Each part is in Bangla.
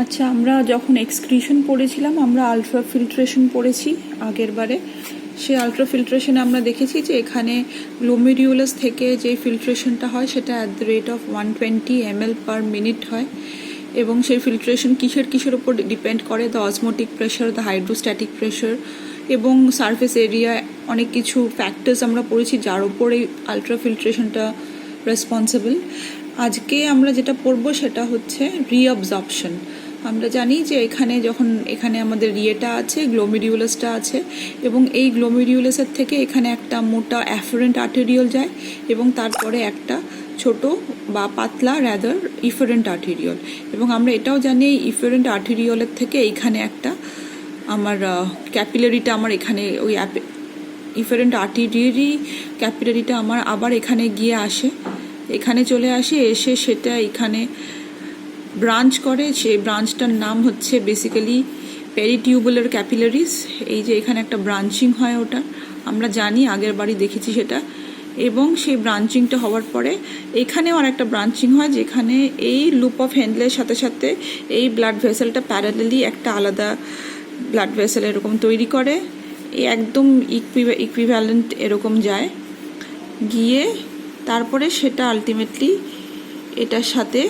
আচ্ছা, আমরা যখন এক্সক্রিশন পড়েছিলাম আমরা আলট্রা ফিল্ট্রেশন পড়েছি আগের বারে। সেই আলট্রা ফিল্ট্রেশনে আমরা দেখেছি যে এখানে গ্লোমেরিউলাস থেকে যে ফিল্ট্রেশনটা হয় সেটা at the rate of 120 ml/minute হয়, এবং সেই ফিল্ট্রেশন কিসের উপর ডিপেন্ড করে? The osmotic pressure, the hydrostatic pressure এবং সারফেস এরিয়া, অনেক কিছু ফ্যাক্টরস আমরা পড়েছি যার উপরে আলট্রা ফিল্ট্রেশনটা রেসপন্সিবল। আজকে আমরা যেটা পড়বো সেটা হচ্ছে রিঅবজর্পশন। আমরা জানি যে এখানে আমাদের রিয়েটা আছে, গ্লোমেরিউলাসটা আছে, এবং এই গ্লোমেরিউলাসের থেকে এখানে একটা মোটা অ্যাফারেন্ট আর্টেরিয়ল যায় এবং তারপরে একটা ছোট বা পাতলা র্যাদার ইফারেন্ট আর্টেরিয়ল। এবং আমরা এটাও জানি এই ইফারেন্ট আর্টেরিয়লের থেকে এইখানে একটা আমার ক্যাপিলারিটা আমার এখানে ওই ইফারেন্ট আর্টেরিয়ারি ক্যাপিলারিটা আমার আবার এখানে গিয়ে আসে, এখানে চলে আসে, এসে সেটা এখানে ব্রাঞ্চ করে। সেই ব্রাঞ্চটার নাম হচ্ছে বেসিক্যালি পেরিটিউবুলার ক্যাপিলারিস। এই যে এখানে একটা ব্রাঞ্চিং হয়, ওটা আমরা জানি, আগের বাড়ি দেখেছি সেটা। এবং সেই ব্রাঞ্চিংটা হওয়ার পরে এখানেও আর একটা ব্রাঞ্চিং হয়, যেখানে এই লুপ অফ হেনলের সাথে সাথে এই ব্লাড ভেসেলটা প্যারালালি একটা আলাদা ব্লাড ভেসেল এরকম তৈরি করে, একদম ইকুইভ্যালেন্ট এরকম যায়, গিয়ে তারপরে সেটা আলটিমেটলি এটার সাথে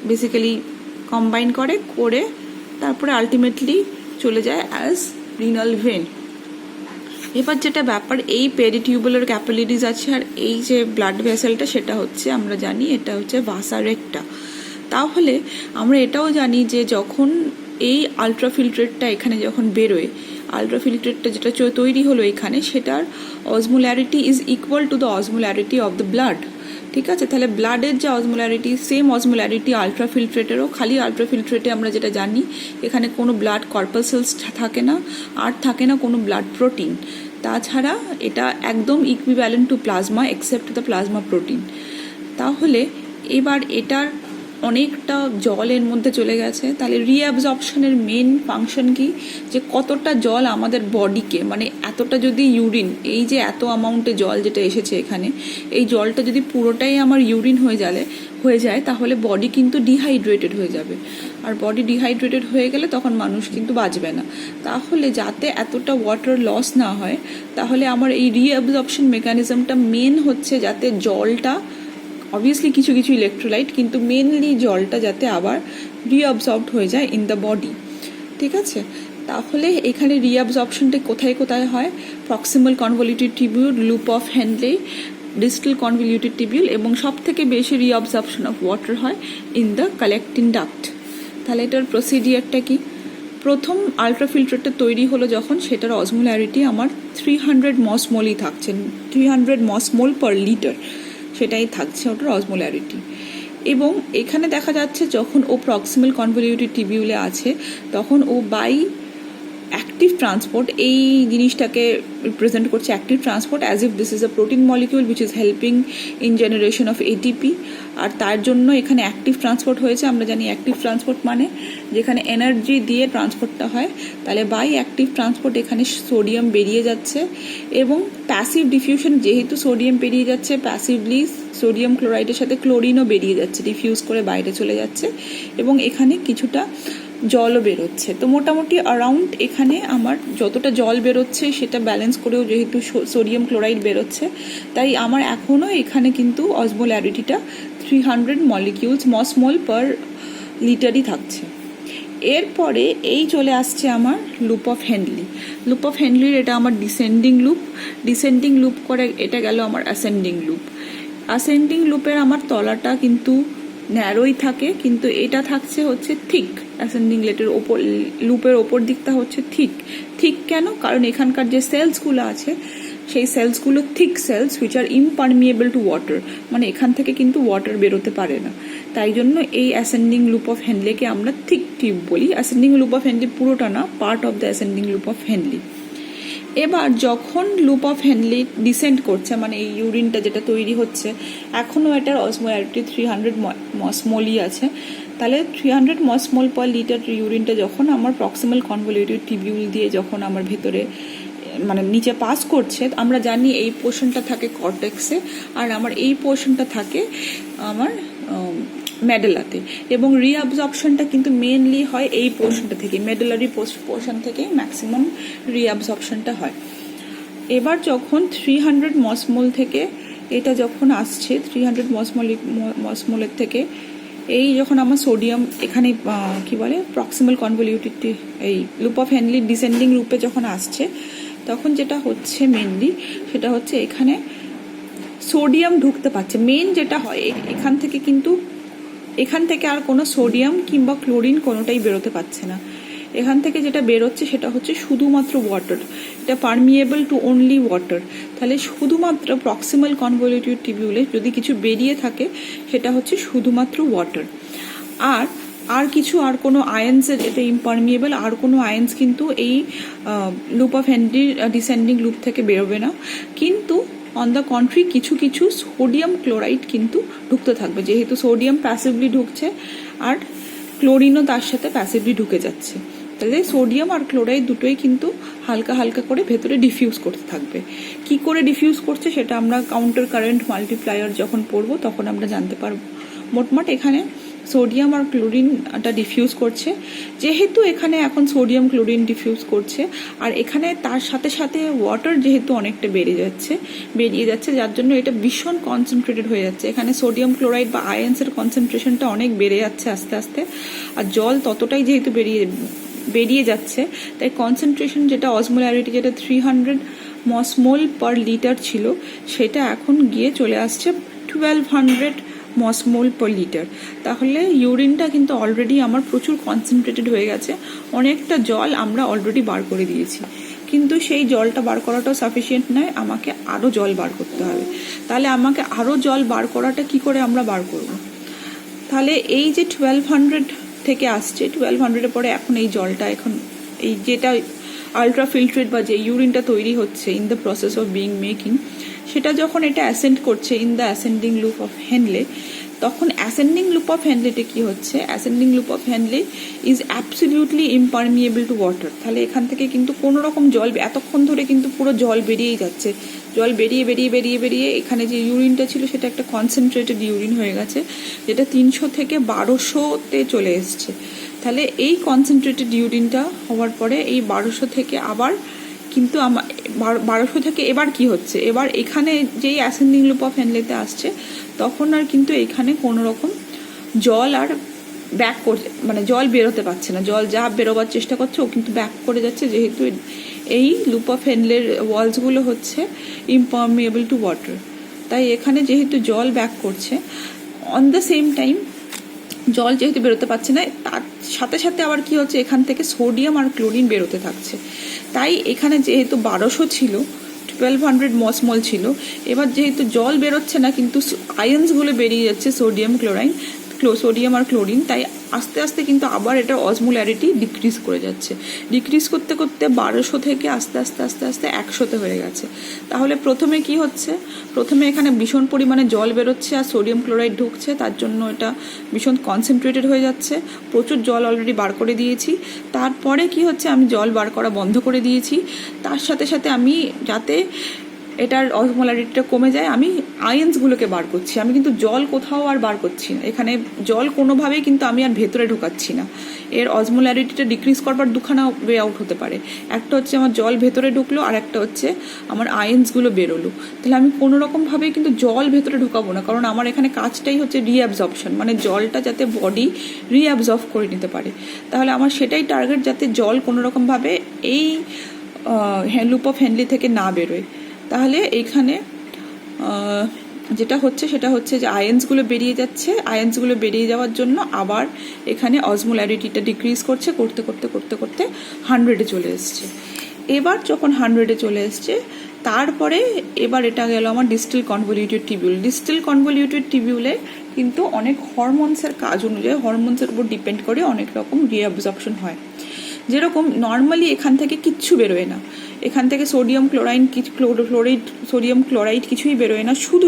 বেসিক্যালি কম্বাইন করে তারপরে আলটিমেটলি চলে যায় অ্যাজ রিনাল ভেন। এবার যেটা ব্যাপার, এই পেরিটিউবুলার ক্যাপিলারিজ আছে আর এই যে ব্লাড ভেসেলটা সেটা হচ্ছে আমরা জানি এটা হচ্ছে ভাসা রেক্টা। তাহলে আমরা এটাও জানি যে যখন এই আলট্রাফিল্ট্রেটটা এখানে যখন বেরোয়, আলট্রাফিল্ট্রেটটা যেটা তৈরি হলো এখানে, সেটার osmolarity is equal to the osmolarity of the blood. ঠিক আছে, তাহলে ব্লাডের যে অসমোলারিটি, সেম অসমোলারিটি আলট্রাফিল্ট্রেটেরও। খালি আলট্রাফিল্ট্রেটে আমরা যেটা জানি এখানে কোনো ব্লাড কর্পাসেলস থাকে না, আর থাকে না কোনো ব্লাড প্রোটিন। তাছাড়া এটা একদম equivalent to plasma except the plasma protein. তাহলে এবার এটার অনেকটা জল এর মধ্যে চলে গেছে। তাহলে রিঅ্যাবজর্পশনের মেন ফাংশন কি? যে কতটা জল আমাদের বডিকে, মানে এতটা যদি ইউরিন, এই যে এত অ্যামাউন্টে জল যেটা এসেছে এখানে, এই জলটা যদি পুরোটাই আমার ইউরিন হয়ে যায় তাহলে বডি কিন্তু ডিহাইড্রেটেড হয়ে যাবে, আর বডি ডিহাইড্রেটেড হয়ে গেলে তখন মানুষ কিন্তু বাঁচবে না। তাহলে যাতে এতটা ওয়াটার লস না হয়, তাহলে আমার এই রিঅ্যাবজর্পশন মেকানিজমটা মেন হচ্ছে যাতে জলটা, অবভিয়াসলি কিছু ইলেকট্রোলাইট, কিন্তু মেনলি জলটা যাতে আবার রিঅবজর্বড হয়ে যায় ইন দ্য বডি। ঠিক আছে, তাহলে এখানে রিঅবজর্পশনটা কোথায় হয়? Proximal convoluted tubule, loop of Henle, distal convoluted tubule, এবং সব থেকে বেশি রিঅবজর্পশন অফ ওয়াটার হয় ইন দ্য কালেক্টিং ডাক্ট। তাহলে এটার প্রসিডিয়ারটা কি? প্রথম আলট্রাফিল্ট্রেটটা তৈরি হলো যখন, সেটার অসমোলারিটি আমার 300 মসমোলই থাকছে, 300 মসমোল পার লিটার, সেটাই থাকছে ওটার অসমোলারিটি। এবং এখানে দেখা যাচ্ছে যখন ও প্রক্সিমাল কনভলিউটেড টিবিউলে আছে তখন ও বাই অ্যাক্টিভ ট্রান্সপোর্ট এই জিনিসটাকে রিপ্রেজেন্ট করছে, active transport, as if this is a protein molecule which is helping in generation of ATP. আর তার জন্য এখানে অ্যাক্টিভ ট্রান্সপোর্ট হয়েছে। আমরা জানি অ্যাক্টিভ ট্রান্সপোর্ট মানে যেখানে এনার্জি দিয়ে ট্রান্সপোর্টটা হয়, তাহলে বাই অ্যাক্টিভ ট্রান্সপোর্ট এখানে সোডিয়াম বেরিয়ে যাচ্ছে। এবং প্যাসিভ ডিফিউশন, যেহেতু সোডিয়াম বেরিয়ে যাচ্ছে, প্যাসিভলি সোডিয়াম ক্লোরাইডের সাথে ক্লোরিনও বেরিয়ে যাচ্ছে, ডিফিউজ করে বাইরে চলে যাচ্ছে, এবং এখানে কিছুটা জলও বেরোচ্ছে। তো মোটামুটি অ্যারাউন্ড এখানে আমার যতটা জল বেরোচ্ছে সেটা ব্যালেন্স করেও যেহেতু সোডিয়াম ক্লোরাইড বেরোচ্ছে, তাই আমার এখনও এখানে কিন্তু অসমোলারিটিটা 300 মসমোল পার লিটারই থাকছে। এরপরে এই চলে আসছে আমার loop of Henle. Loop of হেনলির এটা আমার ডিসেন্ডিং লুপ করে এটা গেল আমার অ্যাসেন্ডিং লুপ। অ্যাসেন্ডিং লুপের আমার তলাটা কিন্তু ন্যারোই থাকে, কিন্তু এটা থাকছে হচ্ছে থিক। অ্যাসেন্ডিং লুপের ওপর দিকটা হচ্ছে থিক কেন? কারণ এখানকার যে সেলসগুলো আছে সেই সেলসগুলো thick cells which are impermeable to water, মানে এখান থেকে কিন্তু ওয়াটার বেরোতে পারে না। তাই জন্য এই অ্যাসেন্ডিং লুপ অফ হেনলেকে আমরা থিক টিউব বলি। অ্যাসেন্ডিং লুপ অফ হেনলি পুরোটা না, part of the ascending loop of Henley. এবার যখন লুপ অফ হেনলি ডিসেন্ড করছে, মানে এই ইউরিনটা যেটা তৈরি হচ্ছে, এখনও এটার অসমোলারিটি 300 মসমোলই আছে। তাহলে 300 মসমোল পার লিটার ইউরিনটা যখন আমার প্রক্সিমাল কনভলিউটেড টিবিউল দিয়ে যখন আমার ভেতরে মানে নিচে পাস করছে, আমরা জানি এই পোর্শনটা থাকে কর্টেক্সে, আর আমার এই পোর্শনটা থাকে আমার মেডেলাতে, এবং রিঅ্যাবজর্পশনটা কিন্তু মেনলি হয় এই পোর্শনটা থেকে, মেডেলারি পোর্শন থেকে ম্যাক্সিমাম রিঅ্যাবজর্পশনটা হয়। এবার যখন 300 মসমোল থেকে এটা যখন আসছে 300 মসমোলের থেকে এই যখন আমার সোডিয়াম এখানে কি বলে প্রক্সিমাল কনভলিউটেড এই লুপ অফ হেনলি ডিসেন্ডিং লুপে যখন আসছে, তখন যেটা হচ্ছে মেনলি সেটা হচ্ছে এখানে সোডিয়াম ঢুকতে পারছে। মেন যেটা হয় এখান থেকে আর কোনো সোডিয়াম কিংবা ক্লোরিন কোনোটাই বেরোতে পারছে না। এখান থেকে যেটা বেরোচ্ছে সেটা হচ্ছে শুধুমাত্র ওয়াটার, এটা পারমিয়েবল টু অনলি ওয়াটার। তাহলে শুধুমাত্র প্রক্সিমাল কনভলিউটেড টিবিউলে যদি কিছু বেরিয়ে থাকে সেটা হচ্ছে শুধুমাত্র ওয়াটার, আর কোনো আয়ন্সের, এটা ইম্পারমিয়েবল, আর কোনো আয়ন্স কিন্তু এই লুপ অফ হেনরির ডিসেন্ডিং লুপ থেকে বেরোবে না। কিন্তু অন দ্য কন্ট্রি কিছু সোডিয়াম ক্লোরাইড কিন্তু ঢুকতে থাকবে, যেহেতু সোডিয়াম প্যাসিভলি ঢুকছে আর ক্লোরিনও তার সাথে প্যাসিভলি ঢুকে যাচ্ছে। তাহলে সোডিয়াম আর ক্লোরাইড দুটোই কিন্তু হালকা হালকা করে ভেতরে ডিফিউজ করতে থাকবে। কি করে ডিফিউজ করছে সেটা আমরা কাউন্টার কারেন্ট মাল্টিপ্লায়ার যখন পড়বো তখন আমরা জানতে পারবো। মোটমাট এখানে সোডিয়াম আর ক্লোরিনটা ডিফিউজ করছে, যেহেতু এখানে এখন সোডিয়াম ক্লোরিন ডিফিউজ করছে আর এখানে তার সাথে সাথে ওয়াটার যেহেতু অনেকটা বেরিয়ে যাচ্ছে, যার জন্য এটা ভীষণ কনসেন্ট্রেটেড হয়ে যাচ্ছে। এখানে সোডিয়াম ক্লোরাইড বা আয়ন্সের কনসেন্ট্রেশনটা অনেক বেড়ে যাচ্ছে আস্তে আস্তে, আর জল ততটাই যেহেতু বেরিয়ে যাচ্ছে, তাই কনসেন্ট্রেশন যেটা অসমোলারিটি যেটা 300 মসমোল পার লিটার ছিল সেটা এখন গিয়ে চলে আসছে 1200 মসমোল পার লিটার। তাহলে ইউরিনটা কিন্তু অলরেডি আমার প্রচুর কনসেন্ট্রেটেড হয়ে গেছে, অনেকটা জল আমরা অলরেডি বার করে দিয়েছি, কিন্তু সেই জলটা বার করাটাও সাফিসিয়েন্ট নয়, আমাকে আরও জল বার করতে হবে। তাহলে আমাকে আরও জল বার করাটা কি করে আমরা বার করব? তাহলে এই যে 1200 থেকে আসছে, 1200-এর পরে এখন এই জলটা এই যেটা আলট্রা ফিল্ট্রেট বা যে ইউরিনটা তৈরি হচ্ছে in the process of being making, সেটা যখন এটা অ্যাসেন্ড করছে in the ascending loop of Henle, তখন অ্যাসেন্ডিং লুপ অফ হেনলেতে কি হচ্ছে, ascending loop of Henle is absolutely impermeable to water. তাহলে এখান থেকে কিন্তু কোনো রকম জল এতক্ষণ ধরে কিন্তু পুরো জল বেরিয়েই যাচ্ছে, জল বেরিয়ে এখানে যে ইউরিনটা ছিল সেটা একটা কনসেন্ট্রেটেড ইউরিন হয়ে গেছে, যেটা 300 থেকে 1200-তে চলে এসছে। তাহলে এই কনসেন্ট্রেটেড ইউরিনটা হওয়ার পরে এই 1200 থেকে আবার কিন্তু 1200 থেকে এবার কি হচ্ছে, এবার এখানে যেই অ্যাসেন্ডিং লুপ অফ হেনলেতে আসছে তখন আর কিন্তু এখানে কোনো রকম জল আর ব্যাক করছে, মানে জল বেরোতে পারছে না, জল যা বেরোবার চেষ্টা করছে ও কিন্তু ব্যাক করে যাচ্ছে, যেহেতু এই লুপ অফ হেনলের ওয়ালসগুলো হচ্ছে ইম্পারমিয়েবল টু ওয়াটার। তাই এখানে যেহেতু জল ব্যাক করছে, অন দ্য সেম টাইম জল যেহেতু বেরোতে পারছে না, তার সাথে সাথে আবার কি হচ্ছে, এখান থেকে সোডিয়াম আর ক্লোরিন বেরোতে থাকছে। তাই এখানে যেহেতু 1200 ছিল, 1200 মসমোল ছিল, এবার যেহেতু জল বেরোচ্ছে না কিন্তু আয়ন্সগুলো বেরিয়ে যাচ্ছে সোডিয়াম আর ক্লোরিন, তাই আস্তে আস্তে কিন্তু আবার এটা অসমোলারিটি ডিক্রিজ করে যাচ্ছে, ডিক্রিজ করতে করতে 1200 থেকে আস্তে আস্তে 100-তে হয়ে গেছে। তাহলে প্রথমে কি হচ্ছে, প্রথমে এখানে ভীষণ পরিমাণে জল বেরোচ্ছে আর সোডিয়াম ক্লোরাইড ঢুকছে, তার জন্য এটা ভীষণ কনসেন্ট্রেটেড হয়ে যাচ্ছে, প্রচুর জল অলরেডি বার করে দিয়েছি। তারপরে কি হচ্ছে, আমি জল বার করা বন্ধ করে দিয়েছি, তার সাথে সাথে আমি যাতে এটার অসমোলারিটিটা কমে যায় আমি আয়ন্সগুলোকে বার করছি, আমি কিন্তু জল কোথাও আর বার করছি না, এখানে জল কোনোভাবেই কিন্তু আমি আর ভেতরে ঢোকাচ্ছি না। এর অসমোলারিটিটা ডিক্রিজ করবার দুখানা ওয়ে আউট হতে পারে, একটা হচ্ছে আমার জল ভেতরে ঢুকলো আর একটা হচ্ছে আমার আয়ন্সগুলো বেরোলো। তাহলে আমি কোনো রকমভাবেই কিন্তু জল ভেতরে ঢোকাবো না, কারণ আমার এখানে কাজটাই হচ্ছে রিঅ্যাবজর্পশন, মানে জলটা যাতে বডি রিঅ্যাবজর্ব করে নিতে পারে। তাহলে আমার সেটাই টার্গেট, যাতে জল কোনো রকমভাবে এই লুপ অফ হেনলি থেকে না বেরোয়। তাহলে এইখানে যেটা হচ্ছে সেটা হচ্ছে যে আয়ন্সগুলো বেরিয়ে যাচ্ছে, আয়ন্সগুলো বেরিয়ে যাওয়ার জন্য আবার এখানে অসমোলারিটিটা ডিক্রিজ করছে, করতে 100-এ চলে এসছে। এবার যখন 100-এ চলে এসছে, তারপরে এবার এটা গেল আমার distal convoluted tubule. Distal convoluted টিবিউলে কিন্তু অনেক হরমোনসের কাজ অনুযায়ী, হরমোনসের উপর ডিপেন্ড করে অনেক রকম রিঅ্যাবজর্পশন হয়। যেরকম নর্মালি এখান থেকে কিচ্ছু বেরোয় না, এখান থেকে সোডিয়াম ক্লোরাইড কিছুই বেরোয় না, শুধু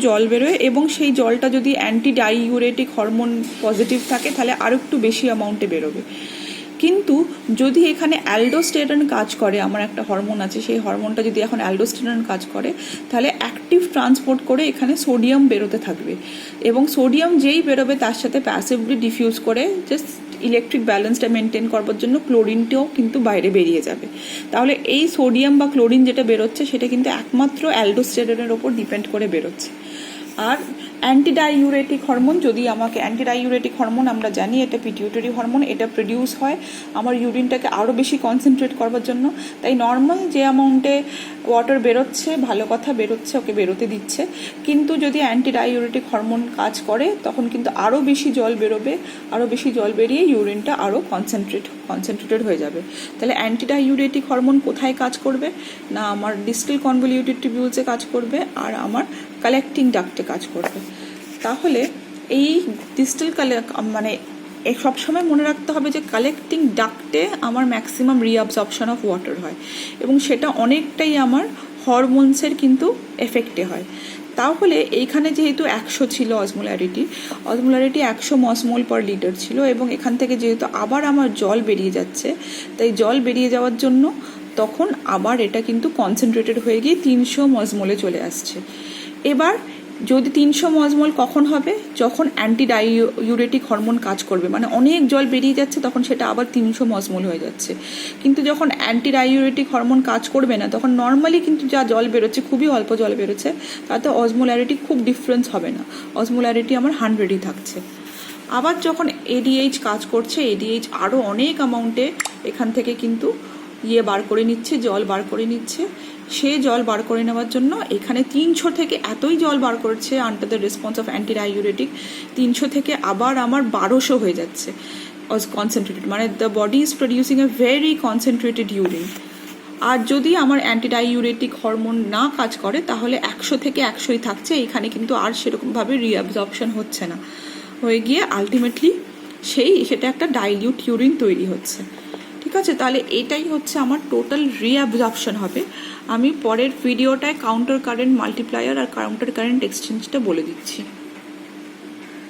জল বেরোয়, এবং সেই জলটা যদি অ্যান্টি ডাইউরেটিক হরমোন পজিটিভ থাকে তাহলে আরও একটু বেশি অ্যামাউন্টে বেরোবে। কিন্তু যদি এখানে অ্যালডোস্টেরন কাজ করে, আমার একটা হরমোন আছে, সেই হরমোনটা যদি এখন অ্যালডোস্টেরন কাজ করে, তাহলে অ্যাক্টিভ ট্রান্সপোর্ট করে এখানে সোডিয়াম বেরোতে থাকবে, এবং সোডিয়াম যেই বেরোবে তার সাথে প্যাসিভলি ডিফিউজ করে জাস্ট ইলেকট্রিক ব্যালেন্সটা মেনটেন করবার জন্য ক্লোরিনটাও কিন্তু বাইরে বেরিয়ে যাবে। তাহলে এই সোডিয়াম বা ক্লোরিন যেটা বেরোচ্ছে সেটা কিন্তু একমাত্র অ্যালডোস্টেরনের ওপর ডিপেন্ড করে বেরোচ্ছে। আর অ্যান্টিডাইউরেটিক হরমোন, যদি আমাকে অ্যান্টিডাইউরেটিক হরমোন আমরা জানি এটা পিটিউটারি হরমোন, এটা প্রডিউস হয় আমার ইউরিনটাকে আরও বেশি কনসেন্ট্রেট করবার জন্য। তাই নর্মাল যে অ্যামাউন্টে ওয়াটার বেরোচ্ছে, ভালো কথা, বেরোচ্ছে, ওকে বেরোতে দিচ্ছে। কিন্তু যদি অ্যান্টিডাইউরেটিক হরমোন কাজ করে তখন কিন্তু আরও বেশি জল বেরোবে, আরও বেশি জল বেরিয়ে ইউরিনটা আরও কনসেন্ট্রেটেড হয়ে যাবে। তাহলে অ্যান্টিডাইউরেটিক হরমোন কোথায় কাজ করবে না, আমার ডিস্টাল কনভলিউটেড টিবিউলসে কাজ করবে আর আমার কালেক্টিং ডাক্টে কাজ করবে। তাহলে এই ডিস্টাল মানে সবসময় মনে রাখতে হবে যে কালেক্টিং ডাক্টে আমার ম্যাক্সিমাম রিঅ্যাবজর্পশন অফ ওয়াটার হয়, এবং সেটা অনেকটাই আমার হরমোনসের কিন্তু এফেক্টে হয়। তাহলে এইখানে যেহেতু 100 ছিল অসমোলারিটি 100 মসমোল পার লিটার ছিল, এবং এখান থেকে যেহেতু আবার আমার জল বেরিয়ে যাচ্ছে, তাই জল বেরিয়ে যাওয়ার জন্য তখন আবার এটা কিন্তু কনসেন্ট্রেটেড হয়ে গিয়ে 300 মসমোলে চলে আসছে। এবার যদি 300 মসমোল কখন হবে, যখন অ্যান্টিডাইউরেটিক হরমোন কাজ করবে, মানে অনেক জল বেরিয়ে যাচ্ছে তখন সেটা আবার 300 মসমোল হয়ে যাচ্ছে। কিন্তু যখন অ্যান্টিডাইউরেটিক হরমোন কাজ করবে না, তখন নর্মালি কিন্তু যা জল বেরোচ্ছে, খুবই অল্প জল বেরোচ্ছে, তাতে অসমোলারিটি খুব ডিফারেন্স হবে না, অসমোলারিটি আমার 100ই থাকছে। আবার যখন এডিএইচ কাজ করছে, এডিএইচ আরও অনেক অ্যামাউন্টে এখান থেকে কিন্তু বার করে নিচ্ছে, জল বার করে নিচ্ছে। সে জল বার করে নেওয়ার জন্য এখানে 300 থেকে এতই জল বার করছে under the response of antidiuretic, 300 থেকে আবার আমার 1200 হয়ে যাচ্ছে কনসেন্ট্রেটেড, মানে the body is producing a very concentrated urine. আর যদি আমার অ্যান্টিডাইউরেটিক হরমোন না কাজ করে তাহলে 100 থেকে 100ই থাকছে, এখানে কিন্তু আর সেরকমভাবে রিঅ্যাবজর্পশন হচ্ছে না, হয়ে গিয়ে আলটিমেটলি সেটা একটা ডাইলিউট ইউরিন তৈরি হচ্ছে। ঠিক আছে, তাহলে এটাই হচ্ছে আমার টোটাল রিঅ্যাবজর্পশন হবে। আমি পরের ভিডিওটায় কাউন্টার কারেন্ট মাল্টিপ্লায়ার আর কাউন্টার কারেন্ট এক্সচেঞ্জটা বলে দিচ্ছি।